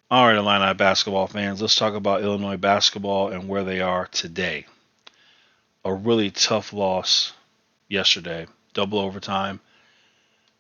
All right, Illini basketball fans, let's talk about Illinois basketball and where they are today. A really tough loss yesterday, double overtime.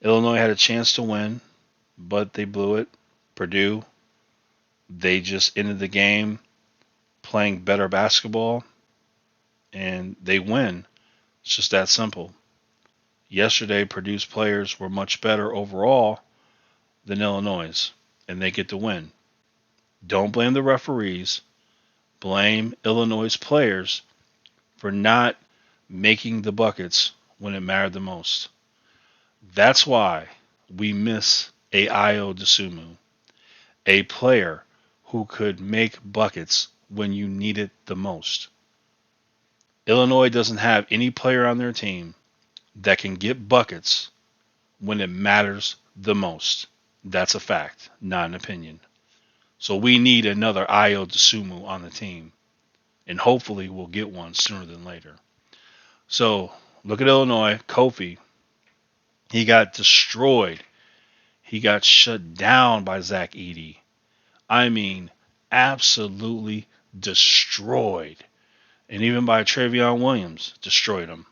Illinois had a chance to win, but they blew it. Purdue, they just ended the game playing better basketball and they win. It's just that simple. Yesterday, Purdue's players were much better overall than Illinois, and they get the win. Don't blame the referees. Blame Illinois' players for not making the buckets when it mattered the most. That's why we miss a Io DeSumo, a player who could make buckets when you need it the most. Illinois doesn't have any player on their team that can get buckets when it matters the most. That's a fact, not an opinion. So we need another Io DeSumo on the team, and hopefully we'll get one sooner than later. So look at Illinois. Kofi, he got destroyed. He got shut down by Zach Edey. I mean, absolutely destroyed. And even by Travion Williams, destroyed him.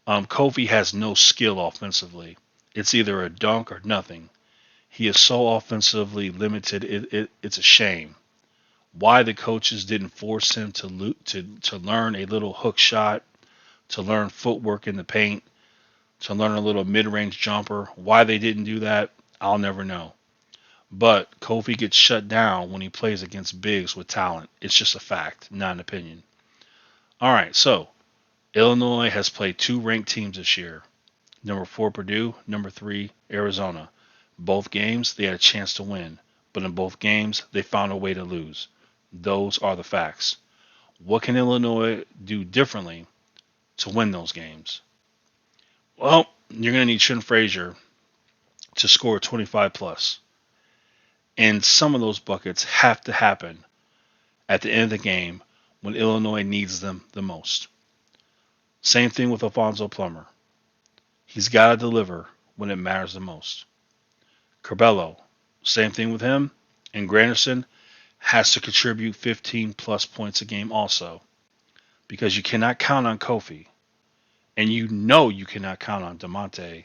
Kofi has no skill offensively. It's either a dunk or nothing. He is so offensively limited. It's a shame. Why the coaches didn't force him to learn a little hook shot, to learn footwork in the paint, to learn a little mid-range jumper. Why they didn't do that, I'll never know. But Kofi gets shut down when he plays against bigs with talent. It's just a fact, not an opinion. All right, so Illinois has played two ranked teams this year. Number 4 Purdue, number 3 Arizona. Both games they had a chance to win, but in both games they found a way to lose. Those are the facts. What can Illinois do differently to win those games? Well, you're going to need Trent Frazier to score 25 plus. And some of those buckets have to happen at the end of the game when Illinois needs them the most. Same thing with Alfonso Plummer. He's got to deliver when it matters the most. Curbelo, same thing with him. And Granderson has to contribute 15 plus points a game also. Because you cannot count on Kofi. And you know you cannot count on DeMonte,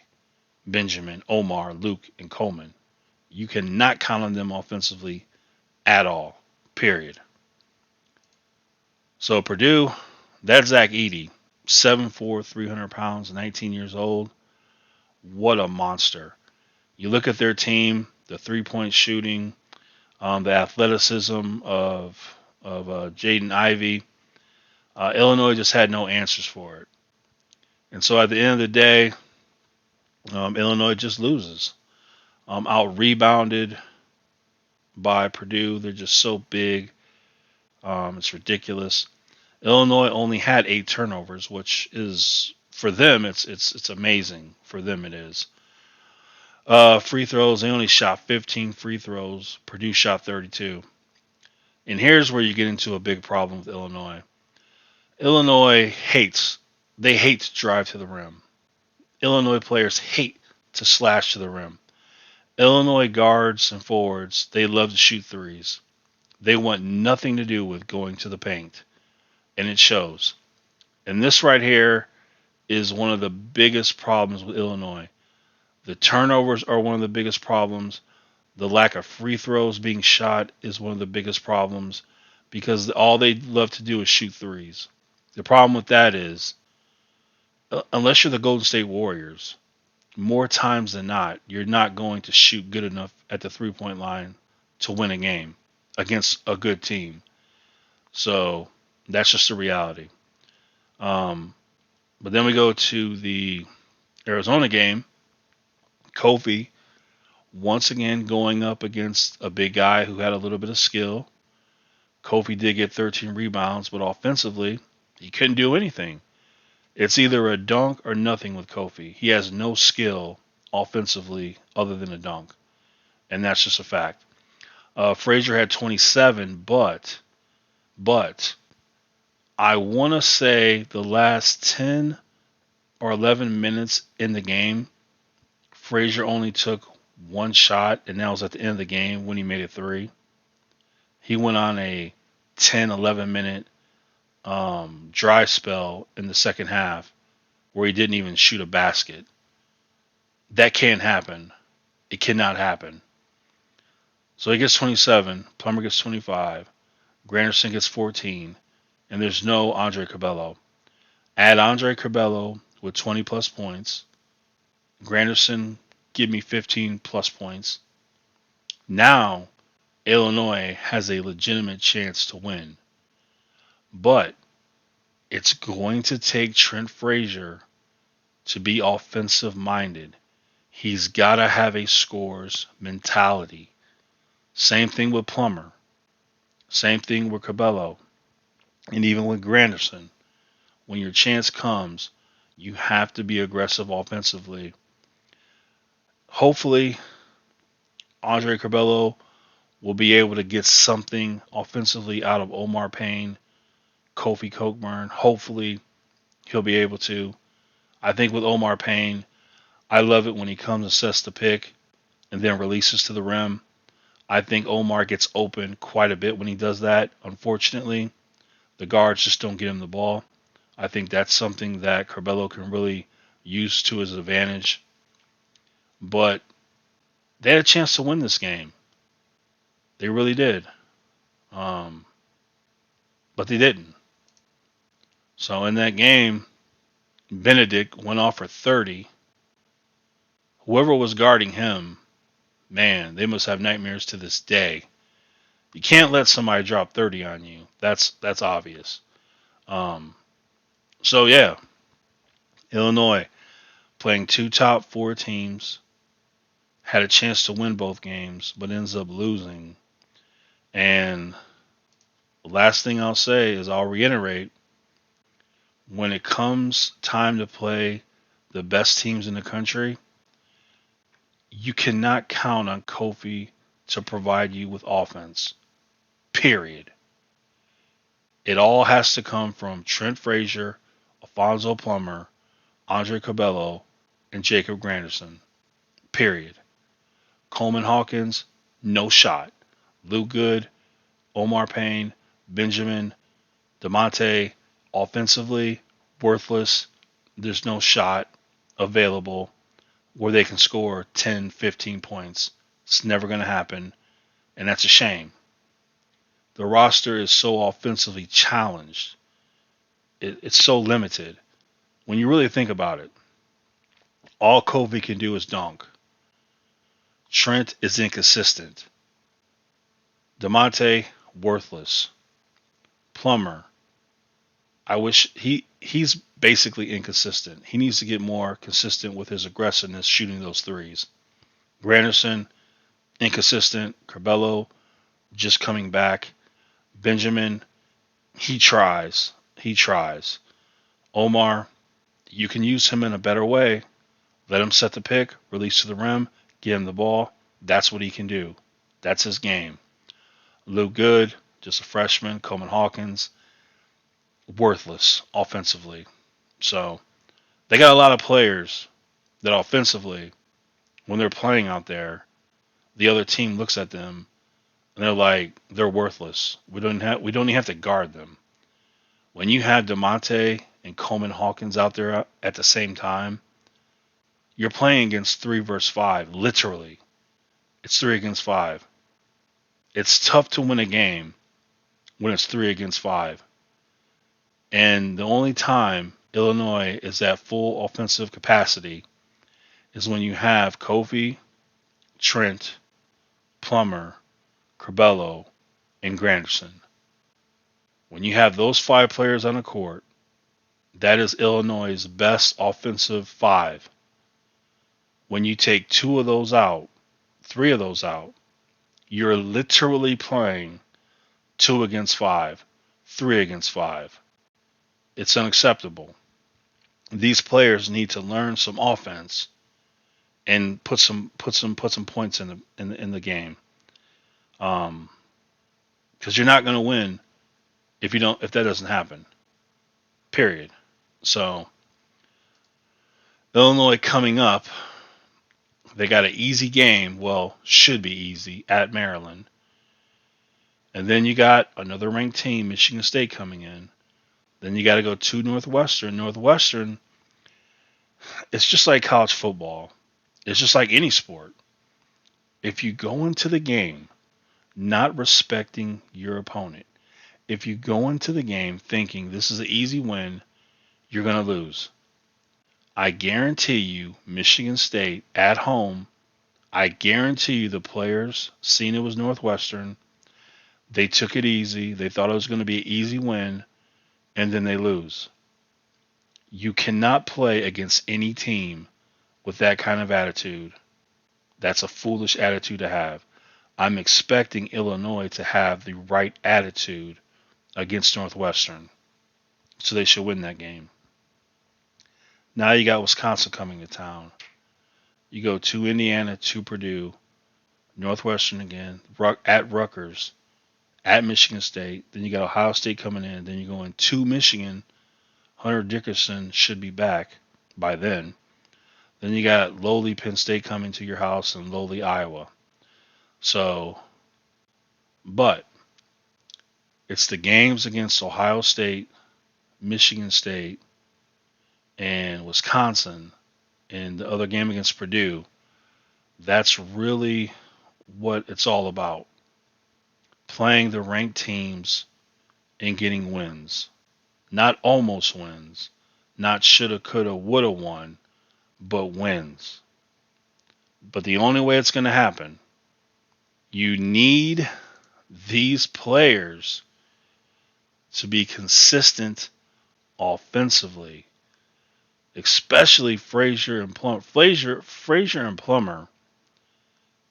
Benjamin, Omar, Luke, and Coleman. You cannot count on them offensively at all. Period. So Purdue, that's Zach Edey, 7'4", 300 pounds, 19 years old. What a monster. You look at their team, the three-point shooting, the athleticism of Jaden Ivey. Illinois just had no answers for it. And so at the end of the day, Illinois just loses. Out rebounded by Purdue. They're just so big. It's ridiculous. Illinois only had 8 turnovers, which is for them it's amazing. For them it is. Free throws, they only shot 15 free throws. Purdue shot 32. And here's where you get into a big problem with Illinois. Illinois they hate to drive to the rim. Illinois players hate to slash to the rim. Illinois guards and forwards, they love to shoot threes. They want nothing to do with going to the paint. And it shows. And this right here is one of the biggest problems with Illinois. The turnovers are one of the biggest problems. The lack of free throws being shot is one of the biggest problems because all they love to do is shoot threes. The problem with that is, unless you're the Golden State Warriors, more times than not, you're not going to shoot good enough at the three-point line to win a game against a good team. So that's just the reality. But then we go to the Arizona game. Kofi once again going up against a big guy who had a little bit of skill. Kofi did get 13 rebounds, but offensively, he couldn't do anything. It's either a dunk or nothing with Kofi. He has no skill offensively other than a dunk. And that's just a fact. Frazier had 27, but I want to say the last 10 or 11 minutes in the game, Frazier only took one shot, and that was at the end of the game when he made it three. He went on a 10, 11 minute dry spell in the second half where he didn't even shoot a basket. That can't happen. It cannot happen. So he gets 27, Plummer gets 25, Granderson gets 14, and there's no Andre Cabello. Add Andre Cabello with 20 plus points. Granderson, give me 15 plus points. Now, Illinois has a legitimate chance to win. But it's going to take Trent Frazier to be offensive minded. He's got to have a scores mentality. Same thing with Plummer. Same thing with Cabello. And even with Granderson. When your chance comes, you have to be aggressive offensively. Hopefully, Andre Cabello will be able to get something offensively out of Omar Payne, Kofi Cockburn. Hopefully, he'll be able to. I think with Omar Payne, I love it when he comes and sets the pick and then releases to the rim. I think Omar gets open quite a bit when he does that. Unfortunately, the guards just don't get him the ball. I think that's something that Cabello can really use to his advantage. But they had a chance to win this game. They really did. But they didn't. So in that game, Benedict went off for 30. Whoever was guarding him, man, they must have nightmares to this day. You can't let somebody drop 30 on you. That's obvious. So yeah, Illinois playing two top four teams, had a chance to win both games, but ends up losing. And the last thing I'll say is I'll reiterate, when it comes time to play the best teams in the country, you cannot count on Kofi to provide you with offense. Period. It all has to come from Trent Frazier, Alfonso Plummer, Andre Cabello, and Jacob Granderson. Period. Coleman Hawkins, no shot. Lou Good, Omar Payne, Benjamin, DeMonte, offensively, worthless. There's no shot available where they can score 10, 15 points. It's never going to happen, and that's a shame. The roster is so offensively challenged. It's so limited. When you really think about it, all Kobe can do is dunk. Trent is inconsistent. DeMonte, worthless. Plummer, I wish he's basically inconsistent. He needs to get more consistent with his aggressiveness shooting those threes. Granderson, inconsistent. Cabello, just coming back. Benjamin, he tries. He tries. Omar, you can use him in a better way. Let him set the pick, release to the rim, get him the ball. That's what he can do. That's his game. Lou Good, just a freshman. Coleman Hawkins, worthless offensively. So they got a lot of players that offensively, when they're playing out there, the other team looks at them and they're like, they're worthless. We don't even have to guard them. When you have DeMonte and Coleman Hawkins out there at the same time, you're playing against 3 versus 5, literally. It's 3 against 5. It's tough to win a game when it's 3 against 5. And the only time Illinois is at full offensive capacity is when you have Kofi, Trent, Plummer, Cabello, and Granderson. When you have those 5 players on the court, that is Illinois' best offensive 5. When you take 2 of those out, 3 of those out, you're literally playing 2 against 5, 3 against 5. It's unacceptable. These players need to learn some offense and put some points in the game. Because you're not going to win if that doesn't happen. Period. So Illinois coming up, They got an easy game. Well, should be easy at Maryland. And then you got another ranked team, Michigan State, coming in. Then you got to go to Northwestern. Northwestern, it's just like college football. It's just like any sport. If you go into the game not respecting your opponent, if you go into the game thinking this is an easy win, you're going to lose. I guarantee you, Michigan State at home, I guarantee you the players seen it was Northwestern. They took it easy. They thought it was going to be an easy win, and then they lose. You cannot play against any team with that kind of attitude. That's a foolish attitude to have. I'm expecting Illinois to have the right attitude against Northwestern, so they should win that game. Now you got Wisconsin coming to town. You go to Indiana, to Purdue, Northwestern again, at Rutgers, at Michigan State. Then you got Ohio State coming in. Then you go into Michigan. Hunter Dickerson should be back by then. Then you got lowly Penn State coming to your house and lowly Iowa. So, but it's the games against Ohio State, Michigan State, and Wisconsin, and the other game against Purdue. That's really what it's all about. Playing the ranked teams and getting wins. Not almost wins. Not shoulda, coulda, woulda won, but wins. But the only way it's going to happen, you need these players to be consistent offensively, especially Frazier and Plummer. Frazier and Plummer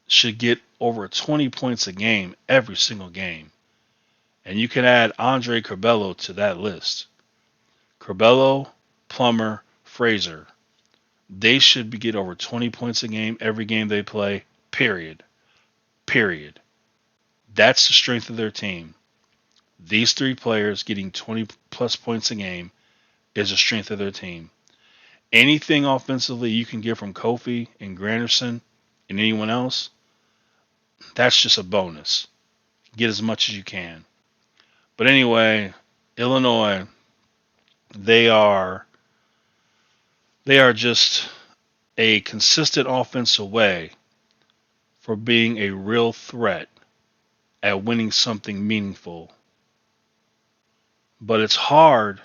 should get over 20 points a game every single game. And you can add Andre Curbelo to that list. Curbelo, Plummer, Frazier. They should get over 20 points a game every game they play, period. Period. That's the strength of their team. These three players getting 20 plus points a game is the strength of their team. Anything offensively you can get from Kofi and Granderson and anyone else, that's just a bonus. Get as much as you can. But anyway, Illinois, they are just a consistent offense away for being a real threat at winning something meaningful. But it's hard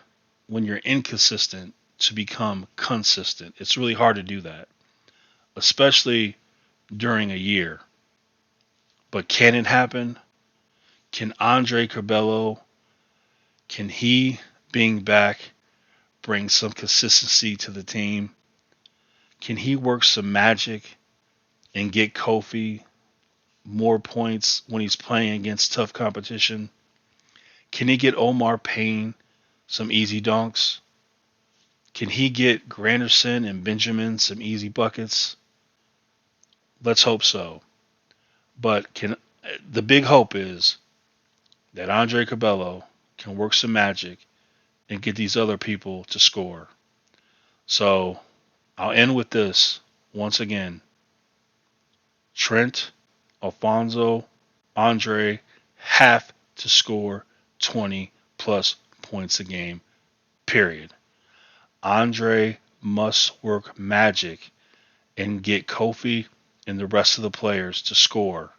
when you're inconsistent to become consistent. It's really hard to do that, especially during a year. But can it happen? Can Andre Curbelo, can he, being back, bring some consistency to the team? Can he work some magic and get Kofi more points when he's playing against tough competition? Can he get Omar Payne some easy dunks? Can he get Granderson and Benjamin some easy buckets? Let's hope so. But the big hope is that Andre Curbelo can work some magic and get these other people to score. So I'll end with this once again. Trent, Alfonso, Andre have to score 20 plus points a game, period. Andre must work magic and get Kofi and the rest of the players to score,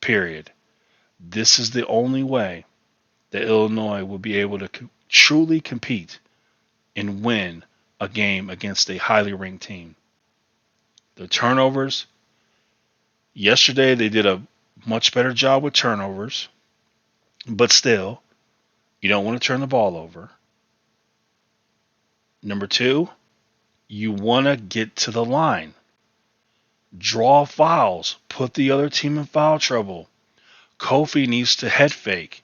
period. This is the only way that Illinois will be able to truly compete and win a game against a highly ranked team. The turnovers, yesterday they did a much better job with turnovers, but still, you don't want to turn the ball over. Number two, you want to get to the line. Draw fouls. Put the other team in foul trouble. Kofi needs to head fake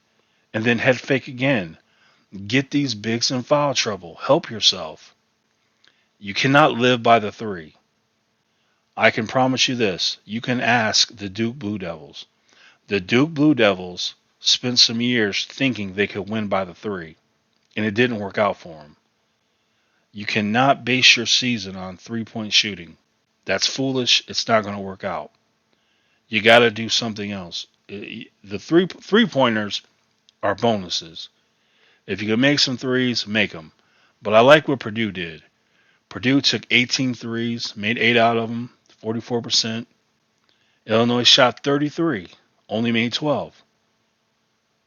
and then head fake again. Get these bigs in foul trouble. Help yourself. You cannot live by the three. I can promise you this. You can ask the Duke Blue Devils. The Duke Blue Devils spent some years thinking they could win by the three, and it didn't work out for them. You cannot base your season on three-point shooting. That's foolish. It's not going to work out. You got to do something else. The three pointers are bonuses. If you can make some threes, make them. But I like what Purdue did. Purdue took 18 threes, made 8 out of them, 44%. Illinois shot 33, only made 12.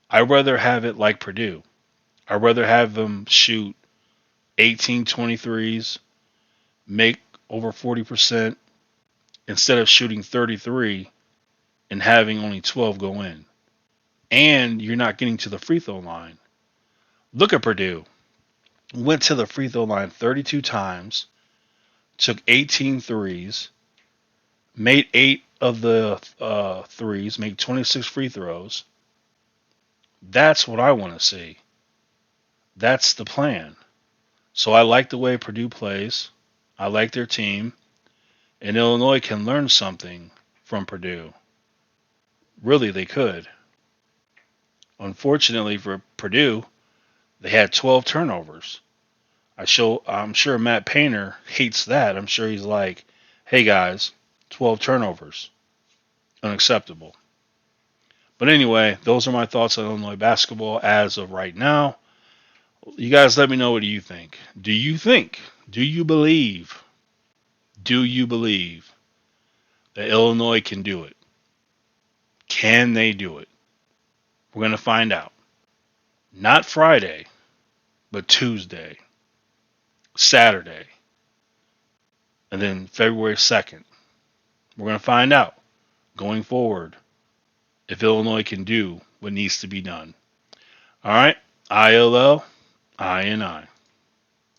I'd rather have it like Purdue. I'd rather have them shoot 18 23s, make over 40%, instead of shooting 33 and having only 12 go in. And you're not getting to the free throw line. Look at Purdue. Went to the free throw line 32 times, took 18 threes, made 8 of the threes, made 26 free throws. That's what I want to see. That's the plan. So I like the way Purdue plays. I like their team. And Illinois can learn something from Purdue. Really, they could. Unfortunately for Purdue, they had 12 turnovers. I'm sure Matt Painter hates that. I'm sure he's like, hey guys, 12 turnovers. Unacceptable. But anyway, those are my thoughts on Illinois basketball as of right now. You guys let me know, what do you think? Do you believe that Illinois can do it? Can they do it? We're going to find out. Not Friday, but Tuesday, Saturday, and then February 2nd. We're going to find out going forward if Illinois can do what needs to be done. All right, ILL, I and I.